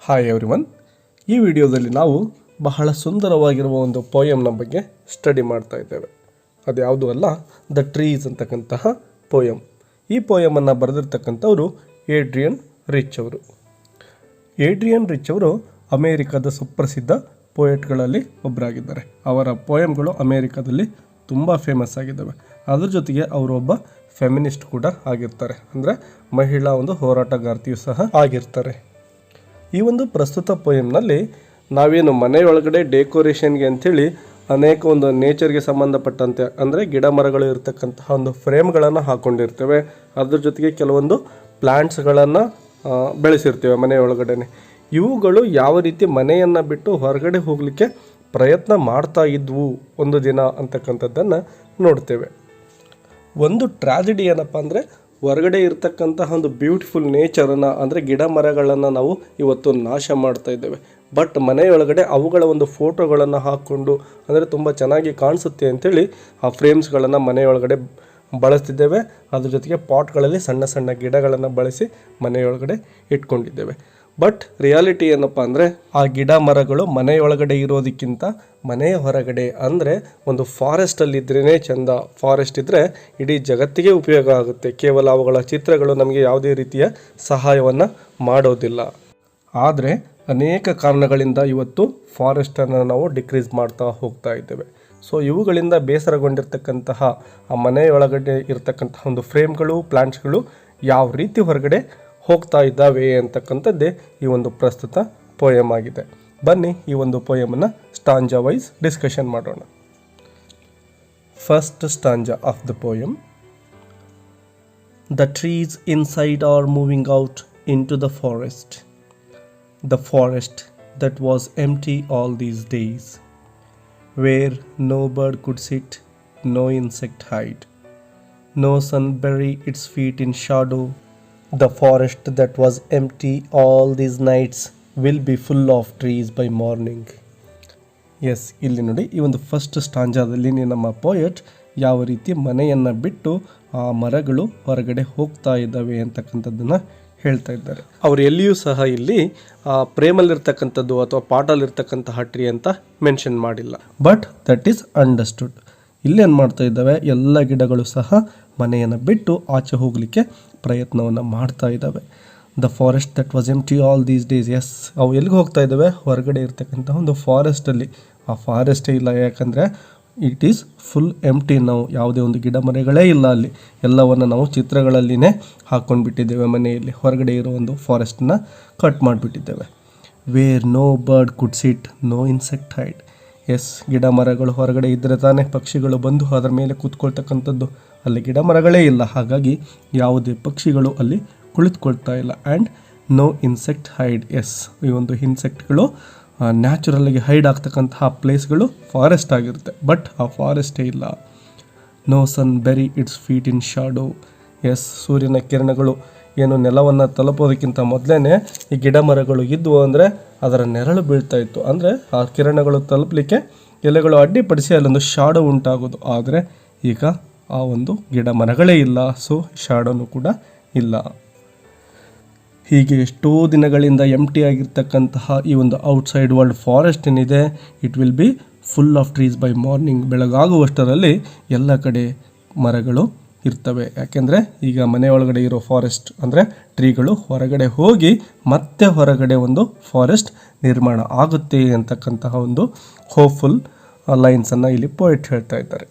Hi everyone. ಈ ವಿಡಿಯೋದಲ್ಲಿ ನಾವು ಬಹಳ ಸುಂದರವಾಗಿರುವ ಒಂದು ಪೋಯಮ್ನ ಬಗ್ಗೆ ಸ್ಟಡಿ ಮಾಡ್ತಾ ಇದ್ದೇವೆ. ಅದು ಯಾವುದೂ ಅಲ್ಲ, ದ ಟ್ರೀಸ್ ಅಂತಕ್ಕಂತಹ ಪೋಯಮ್. ಈ ಪೋಯಮನ್ನು ಬರೆದಿರ್ತಕ್ಕಂಥವರು ಏಡ್ರಿಯನ್ ರಿಚ್ ಅವರು. ಏಡ್ರಿಯನ್ ರಿಚ್ ಅವರು ಅಮೇರಿಕಾದ ಸುಪ್ರಸಿದ್ಧ ಪೋಯೆಟ್ಗಳಲ್ಲಿ ಒಬ್ಬರಾಗಿದ್ದಾರೆ. ಅವರ ಪೋಯಮ್ಗಳು ಅಮೇರಿಕಾದಲ್ಲಿ ತುಂಬ ಫೇಮಸ್ ಆಗಿದ್ದಾವೆ. ಅದ್ರ ಜೊತೆಗೆ ಅವರು ಒಬ್ಬ ಫೆಮಿನಿಸ್ಟ್ ಕೂಡ ಆಗಿರ್ತಾರೆ, ಅಂದರೆ ಮಹಿಳಾ ಒಂದು ಹೋರಾಟಗಾರ್ತಿಯೂ ಸಹ ಆಗಿರ್ತಾರೆ. ಈ ಒಂದು ಪ್ರಸ್ತುತ ಪೋಯಮ್ನಲ್ಲಿ ನಾವೇನು ಮನೆಯೊಳಗಡೆ ಡೆಕೋರೇಷನ್ಗೆ ಅಂಥೇಳಿ ಅನೇಕ ಒಂದು ನೇಚರ್ಗೆ ಸಂಬಂಧಪಟ್ಟಂತೆ, ಅಂದರೆ ಗಿಡ ಮರಗಳು ಇರತಕ್ಕಂತಹ ಒಂದು ಫ್ರೇಮ್ಗಳನ್ನು ಹಾಕ್ಕೊಂಡಿರ್ತೇವೆ. ಅದ್ರ ಜೊತೆಗೆ ಕೆಲವೊಂದು ಪ್ಲ್ಯಾಂಟ್ಸ್ಗಳನ್ನು ಬೆಳೆಸಿರ್ತೇವೆ ಮನೆಯೊಳಗಡೆ. ಇವುಗಳು ಯಾವ ರೀತಿ ಮನೆಯನ್ನು ಬಿಟ್ಟು ಹೊರಗಡೆ ಹೋಗಲಿಕ್ಕೆ ಪ್ರಯತ್ನ ಮಾಡ್ತಾ ಇದ್ವು ಒಂದು ದಿನ ಅಂತಕ್ಕಂಥದ್ದನ್ನು ನೋಡ್ತೇವೆ. ಒಂದು ಟ್ರಾಜಿಡಿ ಏನಪ್ಪ ಅಂದರೆ, ಹೊರಗಡೆ ಇರತಕ್ಕಂತಹ ಒಂದು ಬ್ಯೂಟಿಫುಲ್ ನೇಚರನ್ನು, ಅಂದರೆ ಗಿಡ ಮರಗಳನ್ನು ನಾವು ಇವತ್ತು ನಾಶ ಮಾಡ್ತಾ ಇದ್ದೇವೆ. ಬಟ್ ಮನೆಯೊಳಗಡೆ ಅವುಗಳ ಒಂದು ಫೋಟೋಗಳನ್ನು ಹಾಕ್ಕೊಂಡು, ಅಂದರೆ ತುಂಬ ಚೆನ್ನಾಗಿ ಕಾಣಿಸುತ್ತೆ ಅಂಥೇಳಿ ಆ ಫ್ರೇಮ್ಸ್ಗಳನ್ನು ಮನೆಯೊಳಗಡೆ ಬಳಸ್ತಿದ್ದೇವೆ. ಅದ್ರ ಜೊತೆಗೆ ಪಾಟ್ಗಳಲ್ಲಿ ಸಣ್ಣ ಸಣ್ಣ ಗಿಡಗಳನ್ನು ಬಳಸಿ ಮನೆಯೊಳಗಡೆ ಇಟ್ಕೊಂಡಿದ್ದೇವೆ. ಬಟ್ ರಿಯಾಲಿಟಿ ಏನಪ್ಪ ಅಂದರೆ, ಆ ಗಿಡ ಮರಗಳು ಮನೆಯೊಳಗಡೆ ಇರೋದಕ್ಕಿಂತ ಮನೆಯ ಹೊರಗಡೆ, ಅಂದರೆ ಒಂದು ಫಾರೆಸ್ಟಲ್ಲಿದ್ರೇ ಚೆಂದ. ಫಾರೆಸ್ಟ್ ಇದ್ದರೆ ಇಡೀ ಜಗತ್ತಿಗೆ ಉಪಯೋಗ ಆಗುತ್ತೆ. ಕೇವಲ ಅವುಗಳ ಚಿತ್ರಗಳು ನಮಗೆ ಯಾವುದೇ ರೀತಿಯ ಸಹಾಯವನ್ನು ಮಾಡೋದಿಲ್ಲ. ಆದರೆ ಅನೇಕ ಕಾರಣಗಳಿಂದ ಇವತ್ತು ಫಾರೆಸ್ಟನ್ನು ನಾವು ಡಿಕ್ರೀಸ್ ಮಾಡ್ತಾ ಹೋಗ್ತಾ ಇದ್ದೇವೆ. ಸೊ ಇವುಗಳಿಂದ ಬೇಸರಗೊಂಡಿರ್ತಕ್ಕಂತಹ ಆ ಮನೆಯೊಳಗಡೆ ಇರತಕ್ಕಂತಹ ಒಂದು ಫ್ರೇಮ್ಗಳು, ಪ್ಲ್ಯಾಂಟ್ಸ್ಗಳು ಯಾವ ರೀತಿ ಹೊರಗಡೆ ಹೋಗ್ತಾ ಇದ್ದಾವೆ ಅಂತಕ್ಕಂಥದ್ದೇ ಈ ಒಂದು ಪ್ರಸ್ತುತ ಪೋಯಮ್ ಆಗಿದೆ. ಬನ್ನಿ ಈ ಒಂದು ಪೋಯಮನ್ನು ಸ್ಟಾಂಜಾ ವೈಸ್ ಡಿಸ್ಕಷನ್ ಮಾಡೋಣ. First stanza of the poem. The trees inside are moving out into the forest. The forest that was empty all these days, where no bird could sit, no insect hide, no sun bury its feet in shadow. The forest that was empty all these nights will be full of trees by morning. Yes, ಇಲ್ಲಿ ನೋಡಿ, ಈ ಒಂದು first ಸ್ಟಾಂಜಾದಲ್ಲಿ ನಮ್ಮ poet ಯಾವ ರೀತಿ ಮನೆಯನ್ನು ಬಿಟ್ಟು ಆ ಮರಗಳು ಹೊರಗಡೆ ಹೋಗ್ತಾ ಇದ್ದಾವೆ ಅಂತಕ್ಕಂಥದ್ದನ್ನು ಹೇಳ್ತಾ ಇದ್ದಾರೆ. ಅವರು ಎಲ್ಲಿಯೂ ಸಹ ಇಲ್ಲಿ ಪ್ರೇಮಲ್ಲಿರ್ತಕ್ಕಂಥದ್ದು ಅಥವಾ ಪಾಟಲ್ಲಿರ್ತಕ್ಕಂತಹ ಟ್ರೀ ಅಂತ ಮೆನ್ಷನ್ ಮಾಡಿಲ್ಲ. But that is understood. ಇಲ್ಲೇನು ಮಾಡ್ತಾ ಇದ್ದಾವೆ, ಎಲ್ಲ ಗಿಡಗಳು ಸಹ ಮನೆಯನ್ನು ಬಿಟ್ಟು ಆಚೆ ಹೋಗಲಿಕ್ಕೆ ಪ್ರಯತ್ನವನ್ನು ಮಾಡ್ತಾ ಇದ್ದಾವೆ. The forest that was empty all these days. Yes, ಅವು ಎಲ್ಲಿಗೆ ಹೋಗ್ತಾ ಇದ್ದಾವೆ? ಹೊರಗಡೆ ಇರ್ತಕ್ಕಂಥ ಒಂದು ಫಾರೆಸ್ಟಲ್ಲಿ. ಆ ಫಾರೆಸ್ಟೇ ಇಲ್ಲ, ಯಾಕಂದರೆ ಇಟ್ ಈಸ್ ಫುಲ್ ಎಂಪ್ಟಿ. ನಾವು ಯಾವುದೇ ಒಂದು ಗಿಡ ಮರಗಳೇ ಇಲ್ಲ ಅಲ್ಲಿ. ಎಲ್ಲವನ್ನು ನಾವು ಚಿತ್ರಗಳಲ್ಲಿನೇ ಹಾಕ್ಕೊಂಡ್ಬಿಟ್ಟಿದ್ದೇವೆ. ಮನೆಯಲ್ಲಿ ಹೊರಗಡೆ ಇರೋ ಒಂದು ಫಾರೆಸ್ಟನ್ನ ಕಟ್ ಮಾಡಿಬಿಟ್ಟಿದ್ದೇವೆ. ವೇರ್ ನೋ ಬರ್ಡ್ ಕುಡ್ ಸಿಟ್, ನೋ ಇನ್ಸೆಕ್ಟ್ ಹೈಡ್. ಎಸ್, ಗಿಡ ಮರಗಳು ಹೊರಗಡೆ ಇದ್ದರೆ ತಾನೇ ಪಕ್ಷಿಗಳು ಬಂದು ಅದರ ಮೇಲೆ ಕೂತ್ಕೊಳ್ತಕ್ಕಂಥದ್ದು. ಅಲ್ಲಿ ಗಿಡ ಮರಗಳೇ ಇಲ್ಲ, ಹಾಗಾಗಿ ಯಾವುದೇ ಪಕ್ಷಿಗಳು ಅಲ್ಲಿ ಕುಳಿತುಕೊಳ್ತಾ ಇಲ್ಲ. And no insect hide. Yes, ಈ ಒಂದು ಇನ್ಸೆಕ್ಟ್ಗಳು ನ್ಯಾಚುರಲ್ಲಾಗಿ ಹೈಡ್ ಆಗ್ತಕ್ಕಂತಹ ಪ್ಲೇಸ್ಗಳು ಫಾರೆಸ್ಟ್ ಆಗಿರುತ್ತೆ. ಬಟ್ ಆ ಫಾರೆಸ್ಟೇ ಇಲ್ಲ. No sun bury its feet in shadow. Yes, ಸೂರ್ಯನ ಕಿರಣಗಳು ಏನು ನೆಲವನ್ನು ತಲುಪೋದಕ್ಕಿಂತ ಮೊದಲೇ ಈ ಗಿಡ ಮರಗಳು ಇದ್ವು ಅಂದರೆ ಅದರ ನೆರಳು ಬೀಳ್ತಾ ಇತ್ತು. ಅಂದರೆ ಆ ಕಿರಣಗಳು ತಲುಪಲಿಕ್ಕೆ ಎಲೆಗಳು ಅಡ್ಡಿಪಡಿಸಿ ಅಲ್ಲೊಂದು ಶಾಡೋ ಉಂಟಾಗೋದು. ಆದರೆ ಈಗ ಆ ಒಂದು ಗಿಡ ಮರಗಳೇ ಇಲ್ಲ, ಸೊ ಶಾಡೋನು ಕೂಡ ಇಲ್ಲ. ಹೀಗೆ ಎಷ್ಟೋ ದಿನಗಳಿಂದ ಎಂಟಿ ಆಗಿರ್ತಕ್ಕಂತಹ ಈ ಒಂದು ಔಟ್ಸೈಡ್ ವರ್ಲ್ಡ್ ಫಾರೆಸ್ಟ್ ಏನಿದೆ, it will be full of trees by morning. ಬೆಳಗಾಗುವಷ್ಟರಲ್ಲಿ ಎಲ್ಲ ಕಡೆ ಮರಗಳು ಇರ್ತವೆ. ಯಾಕೆಂದರೆ ಈಗ ಮನೆಯೊಳಗಡೆ ಇರೋ ಫಾರೆಸ್ಟ್ ಅಂದರೆ ಟ್ರೀಗಳು ಹೊರಗಡೆ ಹೋಗಿ ಮತ್ತೆ ಹೊರಗಡೆ ಒಂದು ಫಾರೆಸ್ಟ್ ನಿರ್ಮಾಣ ಆಗುತ್ತೆ ಅಂತಕ್ಕಂತಹ ಒಂದು ಹೋಪ್ಫುಲ್ ಲೈನ್ಸನ್ನು ಇಲ್ಲಿ ಪೋಯೆಟ್ ಹೇಳ್ತಾ ಇದ್ದಾರೆ.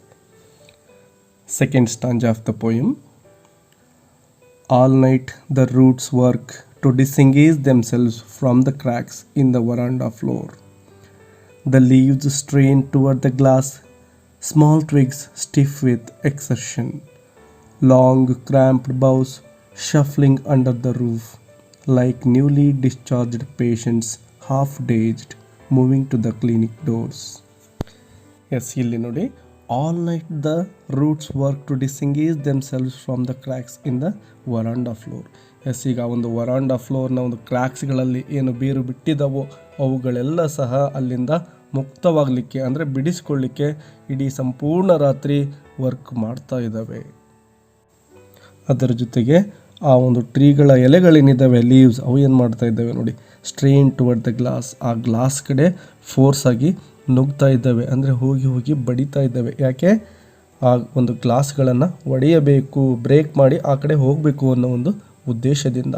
Second ಸ್ಟಾಂಜಾ of the poem. All night the roots work to disengage themselves from the cracks in the veranda floor. The leaves strain toward the glass, small twigs stiff with exertion, long cramped boughs shuffling under the roof, like newly discharged patients, half-dazed, moving to the clinic doors. Yes, ಇಲ್ಲಿ ನೋಡಿ, all night the roots work to disengage themselves from the cracks in the veranda floor. Yes, ಈಗ ಒಂದು verandah ಫ್ಲೋರ್ನ ಒಂದು ಕ್ರ್ಯಾಕ್ಸ್ಗಳಲ್ಲಿ ಏನು ಬೇರು ಬಿಟ್ಟಿದ್ದಾವೋ ಅವುಗಳೆಲ್ಲ ಸಹ ಅಲ್ಲಿಂದ ಮುಕ್ತವಾಗಲಿಕ್ಕೆ, ಅಂದರೆ ಬಿಡಿಸ್ಕೊಳ್ಳಿಕ್ಕೆ ಇಡೀ ಸಂಪೂರ್ಣ ರಾತ್ರಿ ವರ್ಕ್ ಮಾಡ್ತಾ ಇದ್ದಾವೆ. ಅದರ ಜೊತೆಗೆ ಆ ಒಂದು ಟ್ರೀಗಳ ಎಲೆಗಳೇನಿದ್ದಾವೆ ಲೀವ್ಸ್ ಅವು ಏನು ಮಾಡ್ತಾ ಇದ್ದಾವೆ ನೋಡಿ, ಸ್ಟ್ರೇನ್ ಟುವರ್ಡ್ ದ ಗ್ಲಾಸ್, ಆ ಗ್ಲಾಸ್ ಕಡೆ ಫೋರ್ಸ್ ಆಗಿ ನುಗ್ತಾ ಇದ್ದಾವೆ, ಅಂದರೆ ಹೋಗಿ ಹೋಗಿ ಬಡಿತಾ ಇದ್ದಾವೆ. ಯಾಕೆ? ಆ ಒಂದು ಗ್ಲಾಸ್ಗಳನ್ನು ಒಡೆಯಬೇಕು, ಬ್ರೇಕ್ ಮಾಡಿ ಆ ಕಡೆ ಹೋಗಬೇಕು ಅನ್ನೋ ಒಂದು ಉದ್ದೇಶದಿಂದ.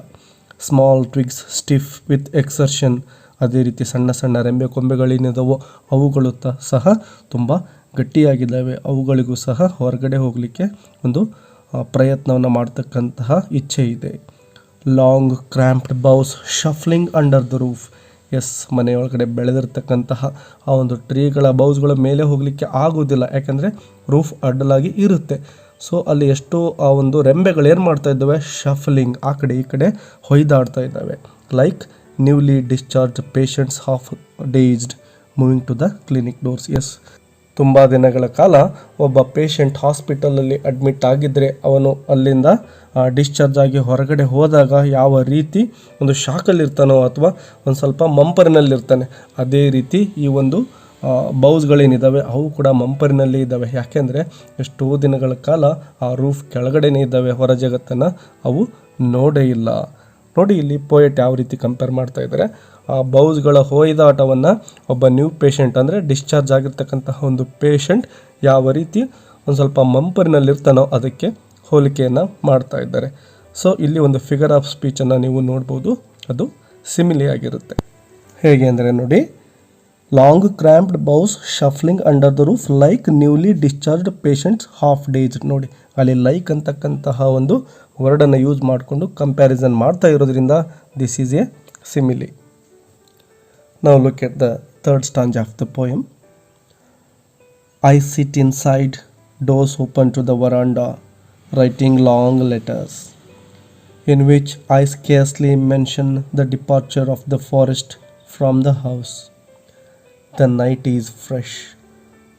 ಸ್ಮಾಲ್ ಟ್ವಿಗ್ಸ್ ಸ್ಟಿಫ್ ವಿತ್ ಎಕ್ಸರ್ಷನ್, ಅದೇ ರೀತಿ ಸಣ್ಣ ಸಣ್ಣ ರೆಂಬೆ ಕೊಂಬೆಗಳೇನಿದಾವೋ ಅವುಗಳು ಸಹ ತುಂಬ ಗಟ್ಟಿಯಾಗಿದ್ದಾವೆ, ಅವುಗಳಿಗೂ ಸಹ ಹೊರಗಡೆ ಹೋಗಲಿಕ್ಕೆ ಒಂದು ಪ್ರಯತ್ನವನ್ನು ಮಾಡ್ತಕ್ಕಂತಹ ಇಚ್ಛೆ ಇದೆ. Long cramped boughs shuffling under the roof. Yes, ಮನೆಯೊಳಗಡೆ ಬೆಳೆದಿರ್ತಕ್ಕಂತಹ ಆ ಒಂದು ಟ್ರೀಗಳ ಬೌಸ್ಗಳ ಮೇಲೆ ಹೋಗಲಿಕ್ಕೆ ಆಗೋದಿಲ್ಲ, ಯಾಕಂದರೆ ರೂಫ್ ಅಡ್ಡಲಾಗಿ ಇರುತ್ತೆ. ಸೊ ಅಲ್ಲಿ ಎಷ್ಟೋ ಆ ಒಂದು ರೆಂಬೆಗಳು ಏನು ಮಾಡ್ತಾ ಇದ್ದಾವೆ, ಶಫಲಿಂಗ್, ಆ ಕಡೆ ಈ ಕಡೆ ಹೊಯ್ದಾಡ್ತಾ ಇದ್ದಾವೆ. Like newly discharge patients half dazed moving to the clinic doors. Yes, ತುಂಬ ದಿನಗಳ ಕಾಲ ಒಬ್ಬ ಪೇಷಂಟ್ ಹಾಸ್ಪಿಟಲಲ್ಲಿ ಅಡ್ಮಿಟ್ ಆಗಿದ್ದರೆ ಅವನು ಅಲ್ಲಿಂದ ಡಿಸ್ಚಾರ್ಜ್ ಆಗಿ ಹೊರಗಡೆ ಹೋದಾಗ ಯಾವ ರೀತಿ ಒಂದು ಶಾಕಲ್ಲಿರ್ತಾನೋ ಅಥವಾ ಒಂದು ಸ್ವಲ್ಪ ಮಂಪರಿನಲ್ಲಿರ್ತಾನೆ, ಅದೇ ರೀತಿ ಈ ಒಂದು ಬೌಸ್ಗಳೇನಿದ್ದಾವೆ ಅವು ಕೂಡ ಮಂಪರಿನಲ್ಲಿ ಇದ್ದಾವೆ. ಯಾಕೆಂದರೆ ಎಷ್ಟೋ ದಿನಗಳ ಕಾಲ ಆ ರೂಫ್ ಕೆಳಗಡೆನೇ ಇದ್ದಾವೆ, ಹೊರ ಜಗತ್ತನ್ನು ಅವು ನೋಡೇ ಇಲ್ಲ. ನೋಡಿ ಇಲ್ಲಿ ಪೋಯೆಟ್ ಯಾವ ರೀತಿ ಕಂಪೇರ್ ಮಾಡ್ತಾ ಇದ್ದಾರೆ. ಆ ಬೌಸ್ಗಳ ಹೊಯ್ದಾಟವನ್ನು ಒಬ್ಬ ನ್ಯೂ ಪೇಷಂಟ್, ಅಂದರೆ ಡಿಸ್ಚಾರ್ಜ್ ಆಗಿರ್ತಕ್ಕಂತಹ ಒಂದು ಪೇಷಂಟ್ ಯಾವ ರೀತಿ ಒಂದು ಸ್ವಲ್ಪ ಮಂಪರಿನಲ್ಲಿರ್ತಾನೋ ಅದಕ್ಕೆ ಹೋಲಿಕೆಯನ್ನು ಮಾಡ್ತಾ ಇದ್ದಾರೆ. ಸೊ ಇಲ್ಲಿ ಒಂದು ಫಿಗರ್ ಆಫ್ ಸ್ಪೀಚನ್ನು ನೀವು ನೋಡ್ಬೋದು, ಅದು ಸಿಮಿಲಿ ಆಗಿರುತ್ತೆ. ಹೇಗೆ ಅಂದರೆ ನೋಡಿ, long cramped boughs shuffling under the roof like newly discharged patients half daze. ನೋಡಿ ಅಲ್ಲಿ ಲೈಕ್ ಅಂತಕ್ಕಂತಹ ಒಂದು ವರ್ಡನ್ನು ಯೂಸ್ ಮಾಡಿಕೊಂಡು ಕಂಪ್ಯಾರಿಸನ್ ಮಾಡ್ತಾ ಇರೋದ್ರಿಂದ this is A simile. Now look at the third stanza of the poem. I sit inside, doors open to the veranda, writing long letters, in which I scarcely mention the departure of the forest from the house. The night is fresh,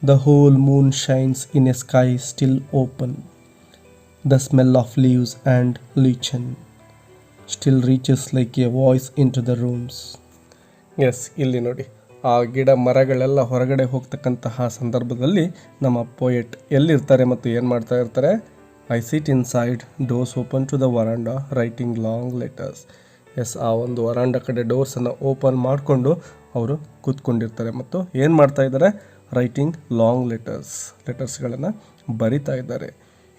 the whole moon shines in a sky still open. The smell of leaves and lichen still reaches like a voice into the rooms. Yes, ಇಲ್ಲಿ ನೋಡಿ ಆ ಗಿಡ ಮರಗಳೆಲ್ಲ ಹೊರಗಡೆ ಹೋಗ್ತಕ್ಕಂತಹ ಸಂದರ್ಭದಲ್ಲಿ ನಮ್ಮ poet ಎಲ್ಲಿರ್ತಾರೆ ಮತ್ತು ಏನು ಮಾಡ್ತಾ ಇರ್ತಾರೆ. I sit inside, doors open to the veranda, writing long letters. Yes, ಆ ಒಂದು ವರಾಂಡ ಕಡೆ ಡೋರ್ಸನ್ನು ಓಪನ್ ಮಾಡಿಕೊಂಡು ಅವರು ಕೂತ್ಕೊಂಡಿರ್ತಾರೆ ಮತ್ತು ಏನು ಮಾಡ್ತಾ ಇದ್ದಾರೆ, ರೈಟಿಂಗ್ ಲಾಂಗ್ ಲೆಟರ್ಸ್ಗಳನ್ನು ಬರಿತಾ ಇದ್ದಾರೆ.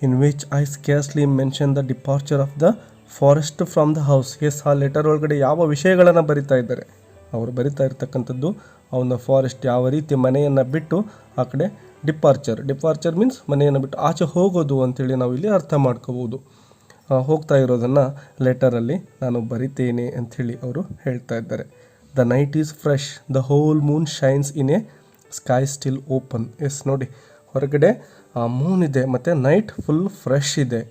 In which I scarcely mention the departure of the forest from the house. Yes, ಆ ಲೆಟರ್ ಒಳಗಡೆ ಯಾವ ವಿಷಯಗಳನ್ನು ಬರಿತಾ ಇದ್ದಾರೆ, ಅವರು ಬರಿತಾ ಇರ್ತಕ್ಕಂಥದ್ದು ಅವನ ಫಾರೆಸ್ಟ್ ಯಾವ ರೀತಿ ಮನೆಯನ್ನು ಬಿಟ್ಟು ಆ ಕಡೆ ಡಿಪಾರ್ಚರ್ ಮೀನ್ಸ್ ಮನೆಯನ್ನು ಬಿಟ್ಟು ಆಚೆ ಹೋಗೋದು ಅಂಥೇಳಿ ನಾವು ಇಲ್ಲಿ ಅರ್ಥ ಮಾಡ್ಕೋಬೋದು. ಹೋಗ್ತಾ ಇರೋದನ್ನು ಲೆಟರಲ್ಲಿ ನಾನು ಬರಿತೇನೆ ಅಂಥೇಳಿ ಅವರು ಹೇಳ್ತಾ ಇದ್ದಾರೆ. The night is fresh, the whole moon shines in a sky still open. Yes, ನೋಡಿ ಹೊರಗಡೆ ಆ ಮೂನ್ ಇದೆ ಮತ್ತು ನೈಟ್ ಫುಲ್ ಫ್ರೆಶ್ ಇದೆ.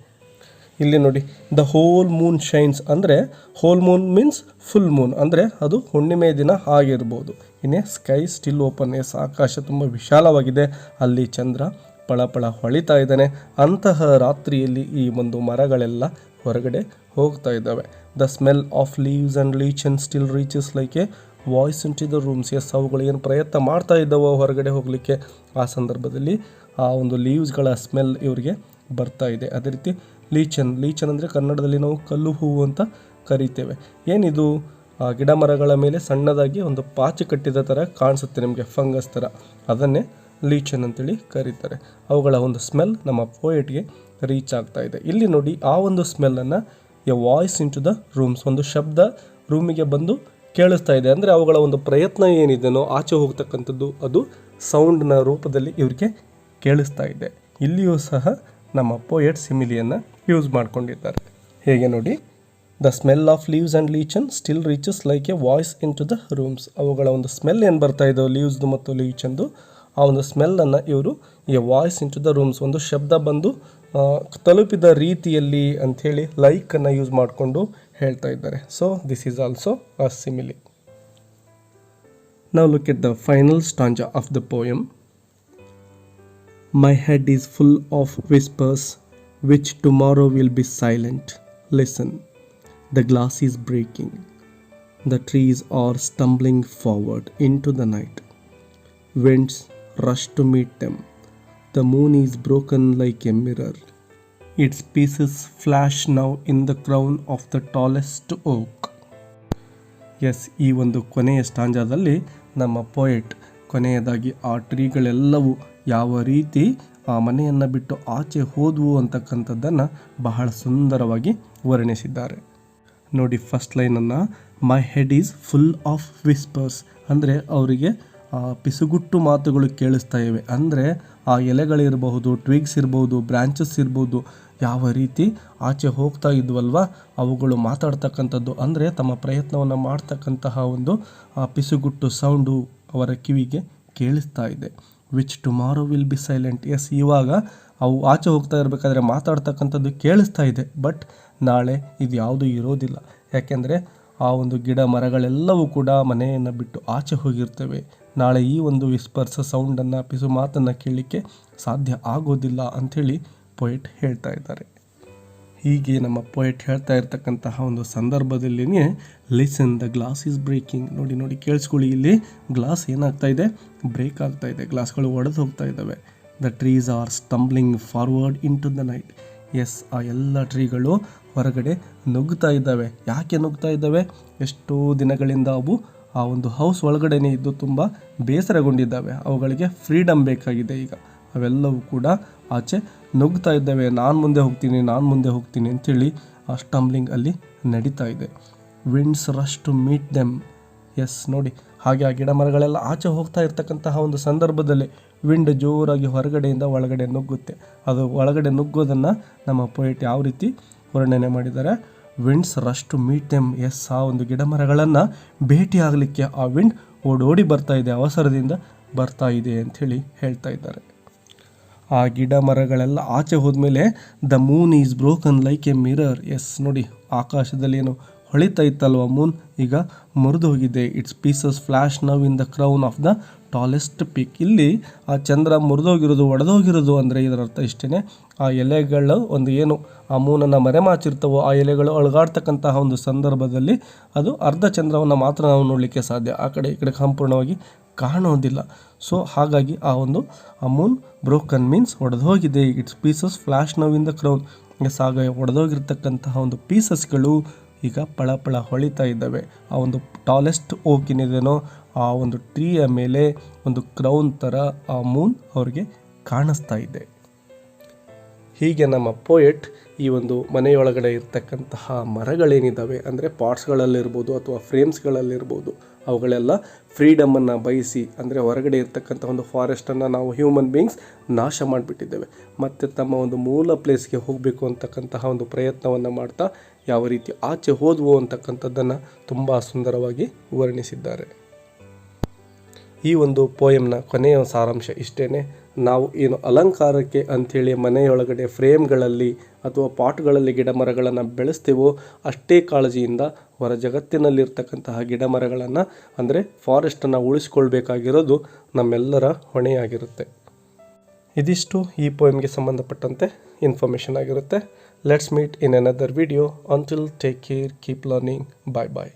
ಇಲ್ಲಿ ನೋಡಿ, ದ ಹೋಲ್ ಮೂನ್ ಶೈನ್ಸ್ ಅಂದರೆ whole moon means full moon, ಅಂದರೆ ಅದು ಹುಣ್ಣಿಮೆ ದಿನ ಆಗಿರ್ಬೋದು. In a sky still open. Yes, ಆಕಾಶ ತುಂಬ ವಿಶಾಲವಾಗಿದೆ, ಅಲ್ಲಿ ಚಂದ್ರ ಪಳಪಳ ಹೊಳಿತಾ ಇದ್ದಾನೆ. ಅಂತಹ ರಾತ್ರಿಯಲ್ಲಿ ಈ ಒಂದು ಮರಗಳೆಲ್ಲ ಹೊರಗಡೆ ಹೋಗ್ತಾ ಇದ್ದಾವೆ. The smell of leaves and lichen still reaches like a voice into the rooms. Yes, ಅವುಗಳು ಏನು ಪ್ರಯತ್ನ ಮಾಡ್ತಾ ಇದ್ದಾವೋ ಹೊರಗಡೆ ಹೋಗಲಿಕ್ಕೆ, ಆ ಸಂದರ್ಭದಲ್ಲಿ ಆ ಒಂದು ಲೀವ್ಸ್ಗಳ ಸ್ಮೆಲ್ ಇವರಿಗೆ ಬರ್ತಾ ಇದೆ. ಅದೇ ರೀತಿ ಲೀಚನ್ ಅಂದರೆ ಕನ್ನಡದಲ್ಲಿ ನಾವು ಕಲ್ಲು ಹೂವು ಅಂತ ಕರಿತೇವೆ. ಏನಿದು, ಗಿಡ ಮರಗಳ ಮೇಲೆ ಸಣ್ಣದಾಗಿ ಒಂದು ಪಾಚಿ ಕಟ್ಟಿದ ಥರ ಕಾಣಿಸುತ್ತೆ ನಿಮಗೆ, ಫಂಗಸ್ ಥರ, ಅದನ್ನೇ ಲೀಚನ್ ಅಂತೇಳಿ ಕರೀತಾರೆ. ಅವುಗಳ ಒಂದು ಸ್ಮೆಲ್ ನಮ್ಮ ಪೋಯೆಟ್ಗೆ ರೀಚ್ ಆಗ್ತಾ ಇದೆ. ಇಲ್ಲಿ ನೋಡಿ, ಆ ಒಂದು ಸ್ಮೆಲ್ಲನ್ನು a voice into the rooms, ಒಂದು ಶಬ್ದ ರೂಮಿಗೆ ಬಂದು ಕೇಳಿಸ್ತಾ ಇದೆ. ಅಂದರೆ ಅವುಗಳ ಒಂದು ಪ್ರಯತ್ನ ಏನಿದೆನೋ ಆಚೆ ಹೋಗ್ತಕ್ಕಂಥದ್ದು, ಅದು ಸೌಂಡ್ನ ರೂಪದಲ್ಲಿ ಇವರಿಗೆ ಕೇಳಿಸ್ತಾ ಇದೆ. ಇಲ್ಲಿಯೂ ಸಹ ನಮ್ಮ ಪೋಯೆಟ್ ಸಿಮಿಲಿಯನ್ನು ಯೂಸ್ ಮಾಡ್ಕೊಂಡಿದ್ದಾರೆ. ಹೇಗೆ ನೋಡಿ, the smell of leaves and lichen still reaches like a voice into the rooms. ಅವುಗಳ ಒಂದು ಸ್ಮೆಲ್ ಏನು ಬರ್ತಾ ಇದೋ ಲೀವ್ಸ್ದು ಮತ್ತು ಲೀಚಂದು, ಆ ಒಂದು ಸ್ಮೆಲ್ಲನ್ನು ಇವರು a voice into the rooms, ಒಂದು ಶಬ್ದ ಬಂದು ತಲುಪಿದ ರೀತಿಯಲ್ಲಿ ಅಂಥೇಳಿ ಲೈಕನ್ನು ಯೂಸ್ ಮಾಡಿಕೊಂಡು ಹೇಳ್ತಾ ಇದ್ದಾರೆ. So this is also a simile. Now look at the final ಸ್ಟಾಂಜಾ of the poem. My head is full of whispers, which tomorrow will be silent. Listen, the glass is breaking. The trees are stumbling forward into the night. Winds rush to meet them. The moon is broken like a mirror. Its pieces flash now in the crown of the tallest oak. Yes, ಈ ಒಂದು ಕೊನೆಯ ಸ್ಟಾಂಜಾದಲ್ಲಿ ನಮ್ಮ poet ಕೊನೆಯದಾಗಿ ಆ ಟ್ರೀಗಳೆಲ್ಲವೂ ಯಾವ ರೀತಿ ಆ ಮನೆಯನ್ನು ಬಿಟ್ಟು ಆಚೆ ಹೋದವು ಅಂತಕ್ಕಂಥದ್ದನ್ನು ಬಹಳ ಸುಂದರವಾಗಿ ವರ್ಣಿಸಿದ್ದಾರೆ. ನೋಡಿ, ಫಸ್ಟ್ ಲೈನನ್ನು, my head is full of whispers, ಅಂದರೆ ಅವರಿಗೆ ಪಿಸುಗುಟ್ಟು ಮಾತುಗಳು ಕೇಳಿಸ್ತಾ ಇವೆ. ಅಂದರೆ ಆ ಎಲೆಗಳಿರಬಹುದು, ಟ್ವಿಗ್ಸ್ ಇರ್ಬೋದು, ಬ್ರ್ಯಾಂಚಸ್ ಇರ್ಬೋದು, ಯಾವ ರೀತಿ ಆಚೆ ಹೋಗ್ತಾ ಇದ್ವಲ್ವ ಅವುಗಳು ಮಾತಾಡ್ತಕ್ಕಂಥದ್ದು, ಅಂದರೆ ತಮ್ಮ ಪ್ರಯತ್ನವನ್ನು ಮಾಡ್ತಕ್ಕಂತಹ ಒಂದು ಪಿಸುಗುಟ್ಟು ಸೌಂಡು ಅವರ ಕಿವಿಗೆ ಕೇಳಿಸ್ತಾ ಇದೆ. Which tomorrow will be silent. Yes, ಇವಾಗ ಅವು ಆಚೆ ಹೋಗ್ತಾ ಇರಬೇಕಾದ್ರೆ ಮಾತಾಡ್ತಕ್ಕಂಥದ್ದು ಕೇಳಿಸ್ತಾ ಇದೆ, ಬಟ್ ನಾಳೆ ಇದು ಯಾವುದೂ ಇರೋದಿಲ್ಲ. ಯಾಕೆಂದರೆ ಆ ಒಂದು ಗಿಡ ಮರಗಳೆಲ್ಲವೂ ಕೂಡ ಮನೆಯನ್ನು ಬಿಟ್ಟು ಆಚೆ ಹೋಗಿರ್ತವೆ. ನಾಳೆ ಈ ಒಂದು ವಿಸ್ಪರ್ಸ್ ಸೌಂಡನ್ನು, ಪಿಸು ಮಾತನ್ನು ಕೇಳಲಿಕ್ಕೆ ಸಾಧ್ಯ ಆಗೋದಿಲ್ಲ ಅಂಥೇಳಿ ಪೊಯೆಟ್ ಹೇಳ್ತಾ ಇದ್ದಾರೆ. ಹೀಗೆ ನಮ್ಮ ಪೊಯೆಟ್ ಹೇಳ್ತಾ ಇರ್ತಕ್ಕಂತಹ ಒಂದು ಸಂದರ್ಭದಲ್ಲಿಯೇ listen the glass is breaking. ನೋಡಿ ಕೇಳಿಸ್ಕೊಳ್ಳಿ, ಇಲ್ಲಿ ಗ್ಲಾಸ್ ಏನಾಗ್ತಾ ಇದೆ, ಬ್ರೇಕ್ ಆಗ್ತಾ ಇದೆ, ಗ್ಲಾಸ್ಗಳು ಒಡೆದು ಹೋಗ್ತಾ ಇದ್ದಾವೆ. The trees are stumbling forward into the night. Yes, ಆ ಎಲ್ಲ ಟ್ರೀಗಳು ಹೊರಗಡೆ ನುಗ್ಗುತ್ತಾ ಇದ್ದಾವೆ. ಯಾಕೆ ನುಗ್ಗುತ್ತಾ ಇದ್ದಾವೆ? ಎಷ್ಟೋ ದಿನಗಳಿಂದ ಅವು ಆ ಒಂದು ಹೌಸ್ ಒಳಗಡೆನೇ ಇದ್ದು ತುಂಬ ಬೇಸರಗೊಂಡಿದ್ದಾವೆ. ಅವುಗಳಿಗೆ ಫ್ರೀಡಮ್ ಬೇಕಾಗಿದೆ. ಈಗ ಅವೆಲ್ಲವೂ ಕೂಡ ಆಚೆ ನುಗ್ಗುತ್ತಾ ಇದ್ದಾವೆ. ನಾನು ಮುಂದೆ ಹೋಗ್ತೀನಿ ಅಂಥೇಳಿ ಆ ಸ್ಟಂಬ್ಲಿಂಗ್ ಅಲ್ಲಿ ನಡೀತಾ ಇದೆ. Winds rush to meet them. Yes, ನೋಡಿ, ಹಾಗೆ ಆ ಗಿಡ ಮರಗಳೆಲ್ಲ ಆಚೆ ಹೋಗ್ತಾ ಇರ್ತಕ್ಕಂತಹ ಒಂದು ಸಂದರ್ಭದಲ್ಲಿ ವಿಂಡ್ ಜೋರಾಗಿ ಹೊರಗಡೆಯಿಂದ ಒಳಗಡೆ ನುಗ್ಗುತ್ತೆ. ಅದು ಒಳಗಡೆ ನುಗ್ಗೋದನ್ನು ನಮ್ಮ ಪೊಯೆಟ್ ಯಾವ ರೀತಿ ವರ್ಣನೆ ಮಾಡಿದ್ದಾರೆ? Winds rush to meet them. Yes, ಆ ಒಂದು ಗಿಡ ಮರಗಳನ್ನು ಭೇಟಿ ಆಗಲಿಕ್ಕೆ ಆ ವಿಂಡ್ ಓಡೋಡಿ ಬರ್ತಾ ಇದೆ, ಅವಸರದಿಂದ ಬರ್ತಾ ಇದೆ ಅಂಥೇಳಿ ಹೇಳ್ತಾ ಇದ್ದಾರೆ. ಆ ಗಿಡ ಮರಗಳೆಲ್ಲ ಆಚೆ ಹೋದ್ಮೇಲೆ the moon is broken like a mirror. Yes, ನೋಡಿ, ಆಕಾಶದಲ್ಲಿ ಏನು ಹೊಳಿತಾ ಇತ್ತಲ್ವ ಮೂನ್, ಈಗ ಮುರಿದು ಹೋಗಿದೆ. Its pieces flash now in the crown of the tallest peak. ಇಲ್ಲಿ ಆ ಚಂದ್ರ ಮುರಿದೋಗಿರೋದು, ಒಡೆದೋಗಿರೋದು ಅಂದರೆ ಇದರ ಅರ್ಥ ಇಷ್ಟೇ. ಆ ಎಲೆಗಳು ಒಂದು ಏನು ಆ ಮೂನನ್ನು ಮರೆಮಾಚಿರ್ತವೋ ಆ ಎಲೆಗಳು ಅಳಗಾಡ್ತಕ್ಕಂತಹ ಒಂದು ಸಂದರ್ಭದಲ್ಲಿ ಅದು ಅರ್ಧ ಚಂದ್ರವನ್ನು ಮಾತ್ರ ನಾವು ನೋಡಲಿಕ್ಕೆ ಸಾಧ್ಯ, ಆ ಕಡೆ ಈ ಕಡೆ ಸಂಪೂರ್ಣವಾಗಿ ಕಾಣೋದಿಲ್ಲ. ಸೊ ಹಾಗಾಗಿ ಆ ಮೂನ್ ಬ್ರೋಕನ್ ಮೀನ್ಸ್ ಒಡೆದೋಗಿದೆ. Its pieces flash now in the crown. Yes, ಆಗ ಒಡೆದೋಗಿರ್ತಕ್ಕಂತಹ ಒಂದು ಪೀಸಸ್ಗಳು ಈಗ ಪಳ ಹೊಳಿತಾ ಇದ್ದಾವೆ. ಆ ಒಂದು ಟಾಲೆಸ್ಟ್ ಓಕ್ ಏನಿದೆನೋ ಆ ಒಂದು ಟ್ರೀಯ ಮೇಲೆ ಒಂದು ಕ್ರೌನ್ ಥರ ಆ ಮೂನ್ ಅವ್ರಿಗೆ ಕಾಣಿಸ್ತಾ ಇದೆ. ಹೀಗೆ ನಮ್ಮ ಪೋಯೆಟ್ ಈ ಒಂದು ಮನೆಯೊಳಗಡೆ ಇರ್ತಕ್ಕಂತಹ ಮರಗಳೇನಿದ್ದಾವೆ, ಅಂದರೆ ಪಾಟ್ಸ್ಗಳಲ್ಲಿರ್ಬೋದು ಅಥವಾ ಫ್ರೇಮ್ಸ್ಗಳಲ್ಲಿರ್ಬೋದು, ಅವುಗಳೆಲ್ಲ ಫ್ರೀಡಮನ್ನು ಬಯಸಿ, ಅಂದರೆ ಹೊರಗಡೆ ಇರ್ತಕ್ಕಂಥ ಒಂದು ಫಾರೆಸ್ಟನ್ನು ನಾವು ಹ್ಯೂಮನ್ ಬೀಯಿಂಗ್ಸ್ ನಾಶ ಮಾಡಿಬಿಟ್ಟಿದ್ದೇವೆ. ಮತ್ತು ತಮ್ಮ ಒಂದು ಮೂಲ ಪ್ಲೇಸ್ಗೆ ಹೋಗಬೇಕು ಅಂತಕ್ಕಂತಹ ಒಂದು ಪ್ರಯತ್ನವನ್ನು ಮಾಡ್ತಾ ಯಾವ ರೀತಿ ಆಚೆ ಹೋದವು ಅಂತಕ್ಕಂಥದ್ದನ್ನು ತುಂಬ ಸುಂದರವಾಗಿ ವರ್ಣಿಸಿದ್ದಾರೆ. ಈ ಒಂದು ಪೋಯಮ್ನ ಕೊನೆಯ ಸಾರಾಂಶ ಇಷ್ಟೇ. ನಾವು ಏನು ಅಲಂಕಾರಕ್ಕೆ ಅಂಥೇಳಿ ಮನೆಯೊಳಗಡೆ ಫ್ರೇಮ್ಗಳಲ್ಲಿ ಅಥವಾ ಪಾಟ್ಗಳಲ್ಲಿ ಗಿಡ ಮರಗಳನ್ನು ಬೆಳೆಸ್ತೀವೋ ಅಷ್ಟೇ ಕಾಳಜಿಯಿಂದ ಹೊರ ಜಗತ್ತಿನಲ್ಲಿರ್ತಕ್ಕಂತಹ ಗಿಡ ಮರಗಳನ್ನು, ಅಂದರೆ ಫಾರೆಸ್ಟನ್ನು ಉಳಿಸ್ಕೊಳ್ಬೇಕಾಗಿರೋದು ನಮ್ಮೆಲ್ಲರ ಹೊಣೆಯಾಗಿರುತ್ತೆ. ಇದಿಷ್ಟು ಈ ಪೋಯಮ್ಗೆ ಸಂಬಂಧಪಟ್ಟಂತೆ ಇನ್ಫಾರ್ಮೇಷನ್ ಆಗಿರುತ್ತೆ. Let's meet in another video. Until take care, keep learning. Bye bye.